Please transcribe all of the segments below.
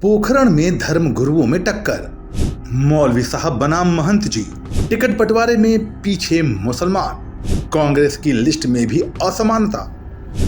पोखरण में धर्म गुरुओं में टक्कर, मौलवी साहब बनाम महंत जी, टिकट बंटवारे में पीछे मुसलमान, कांग्रेस की लिस्ट में भी असमानता।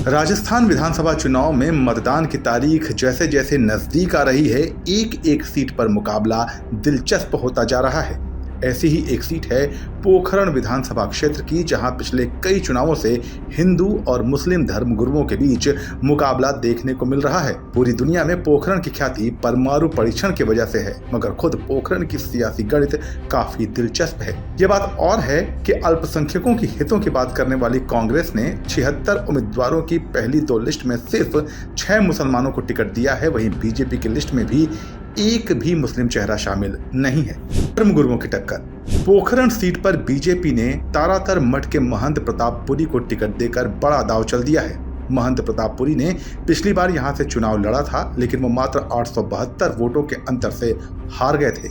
राजस्थान विधानसभा चुनाव में मतदान की तारीख जैसे जैसे नजदीक आ रही है, एक एक सीट पर मुकाबला दिलचस्प होता जा रहा है। ऐसी ही एक सीट है पोखरण विधानसभा क्षेत्र की, जहां पिछले कई चुनावों से हिंदू और मुस्लिम धर्म गुरुओं के बीच मुकाबला देखने को मिल रहा है। पूरी दुनिया में पोखरण की ख्याति परमाणु परीक्षण की वजह से है, मगर खुद पोखरण की सियासी गणित काफी दिलचस्प है। ये बात और है कि अल्पसंख्यकों की हितों की बात करने वाली कांग्रेस ने 76 उम्मीदवारों की पहली दो लिस्ट में सिर्फ 6 मुसलमानों को टिकट दिया है। वहीं बीजेपी की लिस्ट में भी एक भी मुस्लिम चेहरा शामिल नहीं है। धर्म गुरुओं की टक्कर, पोखरण सीट पर बीजेपी ने तारातर मठ के महंत प्रतापपुरी को टिकट देकर बड़ा दांव चल दिया है। महंत प्रतापपुरी ने पिछली बार यहां से चुनाव लड़ा था, लेकिन वो मात्र 872 वोटों के अंतर से हार गए थे।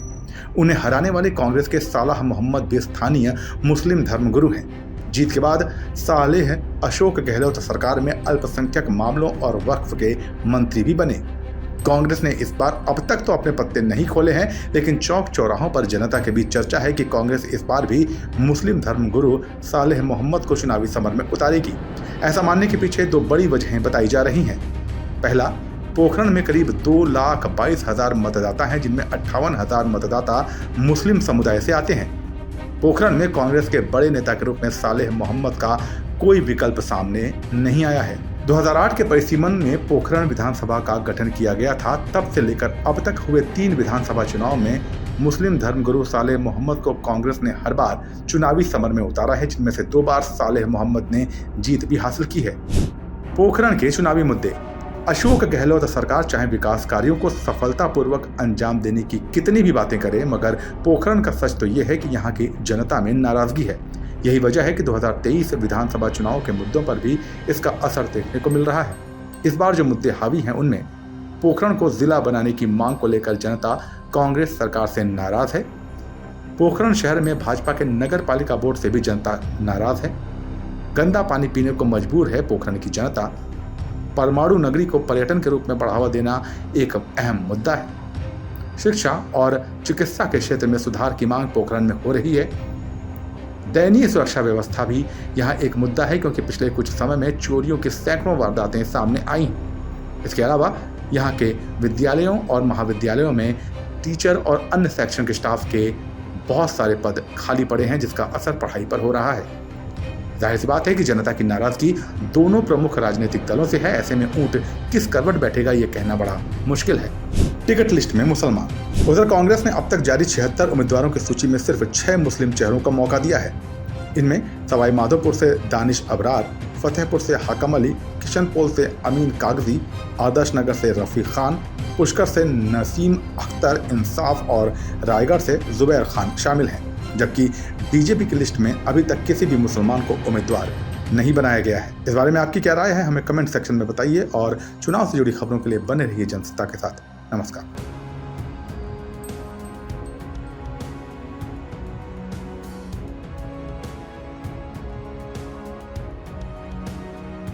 उन्हें हराने वाले कांग्रेस के सालाह मोहम्मद भी स्थानीय मुस्लिम धर्मगुरु हैं। जीत के बाद सालेह अशोक गहलोत सरकार में अल्पसंख्यक मामलों और वक्फ के मंत्री भी बने। कांग्रेस ने इस बार अब तक तो अपने पत्ते नहीं खोले हैं, लेकिन चौक चौराहों पर जनता के बीच चर्चा है कि कांग्रेस इस बार भी मुस्लिम धर्मगुरु सालेह मोहम्मद को चुनावी समर में उतारेगी। ऐसा मानने के पीछे दो बड़ी वजहें बताई जा रही हैं। पहला, पोखरण में करीब 2,22,000 मतदाता हैं, जिनमें 58,000 मतदाता मुस्लिम समुदाय से आते हैं। पोखरण में कांग्रेस के बड़े नेता के रूप में सालेह मोहम्मद का कोई विकल्प सामने नहीं आया है। 2008 के परिसीमन में पोखरण विधानसभा का गठन किया गया था। तब से लेकर अब तक हुए 3 विधानसभा चुनाव में मुस्लिम धर्मगुरु सालेह मोहम्मद को कांग्रेस ने हर बार चुनावी समर में उतारा है, जिनमें से 2 बार सालेह मोहम्मद ने जीत भी हासिल की है। पोखरण के चुनावी मुद्दे, अशोक गहलोत सरकार चाहे विकास कार्यों को सफलतापूर्वक अंजाम देने की कितनी भी बातें करे, मगर पोखरण का सच तो यह है कि यहाँ की जनता में नाराजगी है। यही वजह है कि 2023 विधानसभा चुनाव के मुद्दों पर भी इसका असर देखने को मिल रहा है। इस बार जो मुद्दे हावी हैं, उनमें पोखरण को जिला बनाने की मांग को लेकर जनता कांग्रेस सरकार से नाराज है। पोखरण शहर में भाजपा के नगर पालिका बोर्ड से भी जनता नाराज है। गंदा पानी पीने को मजबूर है पोखरण की जनता। परमाणु नगरी को पर्यटन के रूप में बढ़ावा देना एक अहम मुद्दा है। शिक्षा और चिकित्सा के क्षेत्र में सुधार की मांग पोखरण में हो रही है। दयनीय सुरक्षा व्यवस्था भी यहाँ एक मुद्दा है, क्योंकि पिछले कुछ समय में चोरियों की सैकड़ों वारदातें सामने आई। इसके अलावा यहाँ के विद्यालयों और महाविद्यालयों में टीचर और अन्य शैक्षणिक स्टाफ के बहुत सारे पद खाली पड़े हैं, जिसका असर पढ़ाई पर हो रहा है। जाहिर सी बात है कि जनता की नाराजगी दोनों प्रमुख राजनीतिक दलों से है। ऐसे में ऊंट किस करवट बैठेगा, ये कहना बड़ा मुश्किल है। टिकट लिस्ट में मुसलमान, उधर कांग्रेस ने अब तक जारी 76 उम्मीदवारों की सूची में सिर्फ 6 मुस्लिम चेहरों का मौका दिया है। इनमें सवाई माधोपुर से दानिश अबरार, फतेहपुर से हाकम अली, किशनपोल से अमीन कागजी, आदर्श नगर से रफीक खान, पुष्कर से नसीम अख्तर इंसाफ और रायगढ़ से जुबैर खान शामिल हैं। जबकि बीजेपी की लिस्ट में अभी तक किसी भी मुसलमान को उम्मीदवार नहीं बनाया गया है। इस बारे में आपकी क्या राय है, हमें कमेंट सेक्शन में बताइए और चुनाव से जुड़ी खबरों के लिए बने रहिए जनसत्ता के साथ। नमस्कार।